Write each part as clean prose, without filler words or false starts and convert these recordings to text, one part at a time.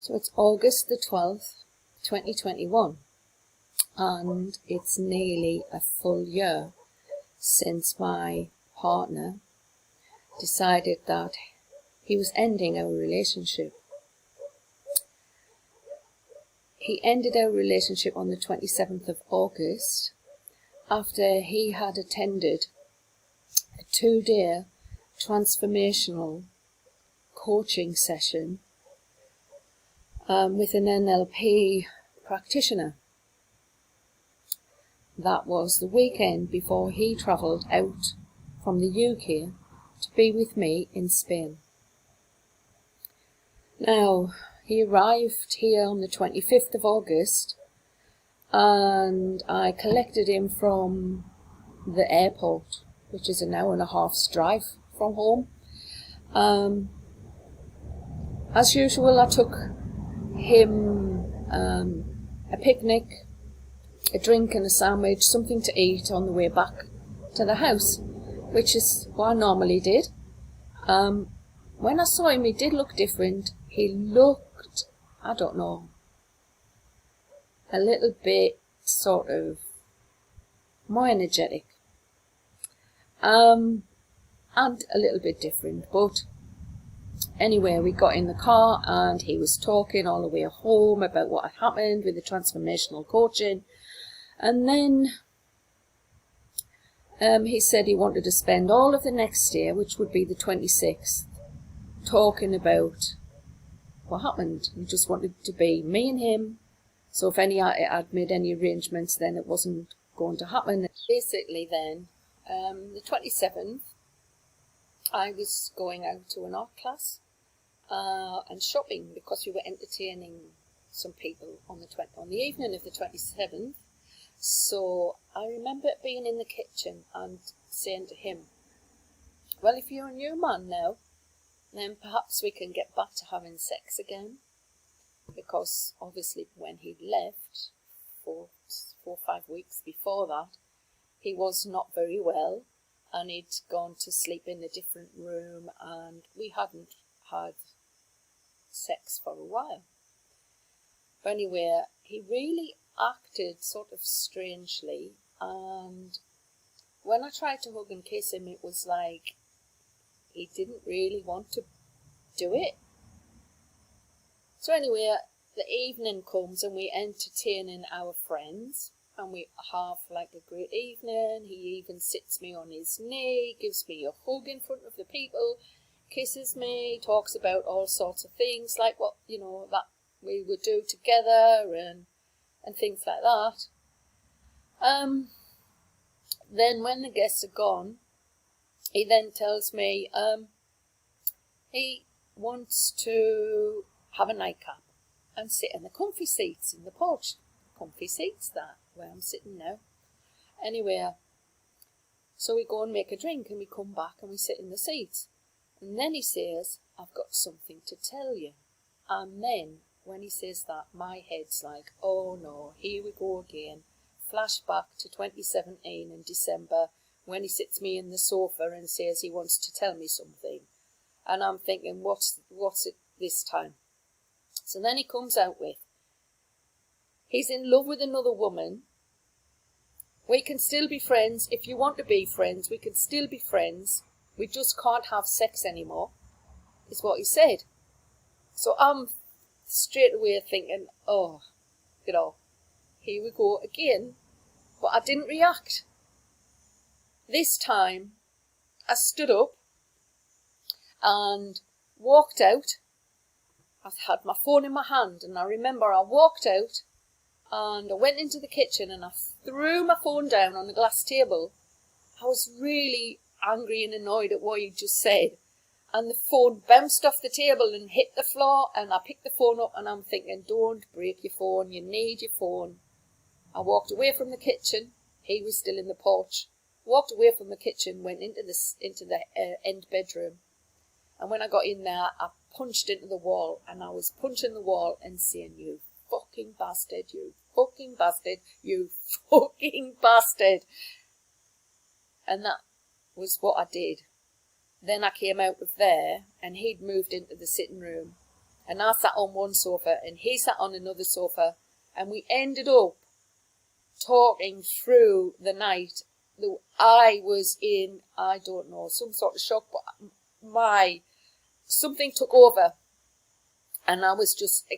So it's August the 12th, 2021, and it's nearly a full year since my partner decided that he was ending our relationship. He ended our relationship on the 27th of August after he had attended a 2-day transformational coaching session with an NLP practitioner. That was the weekend before he travelled out from the UK to be with me in Spain. Now, he arrived here on the 25th of August and I collected him from the airport, which is an hour and a half's drive from home. As usual, I took him a picnic, a drink and a sandwich, something to eat on the way back to the house, which is what I normally did. When I saw him, he did look different. He looked, I don't know, a little bit sort of more energetic, and a little bit different. But anyway, we got in the car and he was talking all the way home about what had happened with the transformational coaching. And then he said he wanted to spend all of the next day, which would be the 26th, talking about what happened. He just wanted to be me and him. So if I'd made any arrangements, then it wasn't going to happen. Basically then, the 27th, I was going out to an art class and shopping because we were entertaining some people on the evening of the 27th. So I remember being in the kitchen and saying to him, well, if you're a new man now, then perhaps we can get back to having sex again. Because obviously when he left, 4 or 5 weeks before that, he was not very well and he'd gone to sleep in a different room and we hadn't had sex for a while. But anyway, he really acted sort of strangely, and when I tried to hug and kiss him, it was like he didn't really want to do it. So anyway, the evening comes and we entertaining our friends and we have like a great evening. He even sits me on his knee, gives me a hug in front of the people, kisses me, talks about all sorts of things like what, that we would do together and things like that. Then when the guests are gone, he then tells me he wants to have a nightcap and sit in the comfy seats in the porch. Comfy seats, that, where I'm sitting now. Anyway, so we go and make a drink and we come back and we sit in the seats. And then he says, I've got something to tell you. And then when he says that, my head's like, oh no, here we go again. Flashback to 2017 in December when he sits me in the sofa and says he wants to tell me something. And I'm thinking, what's it this time? So then he comes out with, he's in love with another woman. We can still be friends. If you want to be friends, we can still be friends. We just can't have sex anymore, is what he said. So I'm straight away thinking, oh, here we go again. But I didn't react. This time, I stood up and walked out. I had my phone in my hand and I remember I walked out and I went into the kitchen and I threw my phone down on the glass table. I was really angry and annoyed at what he just said. And the phone bounced off the table and hit the floor and I picked the phone up and I'm thinking, don't break your phone, you need your phone. I walked away from the kitchen. He was still in the porch. Walked away from the kitchen, went into the end bedroom. And when I got in there, I punched into the wall and I was punching the wall and saying, you fucking bastard, you fucking bastard, you fucking bastard. And that was what I did. Then I came out of there and he'd moved into the sitting room And I sat on one sofa and he sat on another sofa. And we ended up talking through the night. I was in, I don't know, some sort of shock, but something took over. And I was just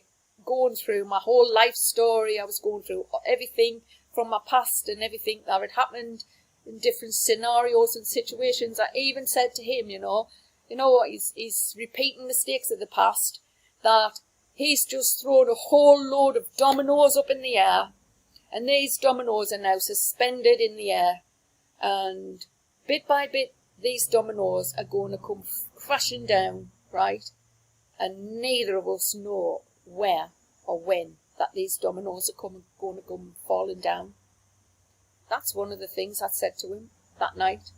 going through my whole life story. I was going through everything from my past and everything that had happened in different scenarios and situations. I even said to him, he's repeating mistakes of the past, that he's just thrown a whole load of dominoes up in the air, and these dominoes are now suspended in the air, and bit by bit these dominoes are going to come crashing down, right? And neither of us know where or when that these dominoes are going to come falling down. That's one of the things I said to him that night.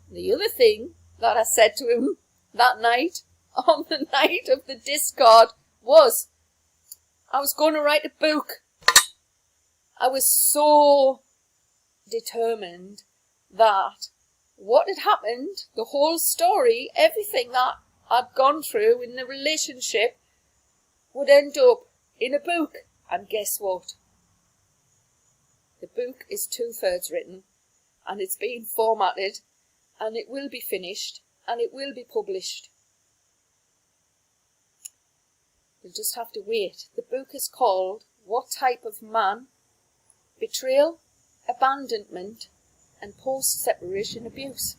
The other thing that I said to him that night, on the night of the discard, was I was going to write a book. I was so determined that what had happened, the whole story, everything that I'd gone through in the relationship, would end up in a book. And guess what? The book is 2/3 written, and it's been formatted, and it will be finished, and it will be published. You'll just have to wait. The book is called What Type of Man? Betrayal, Abandonment, and Post-Separation Abuse.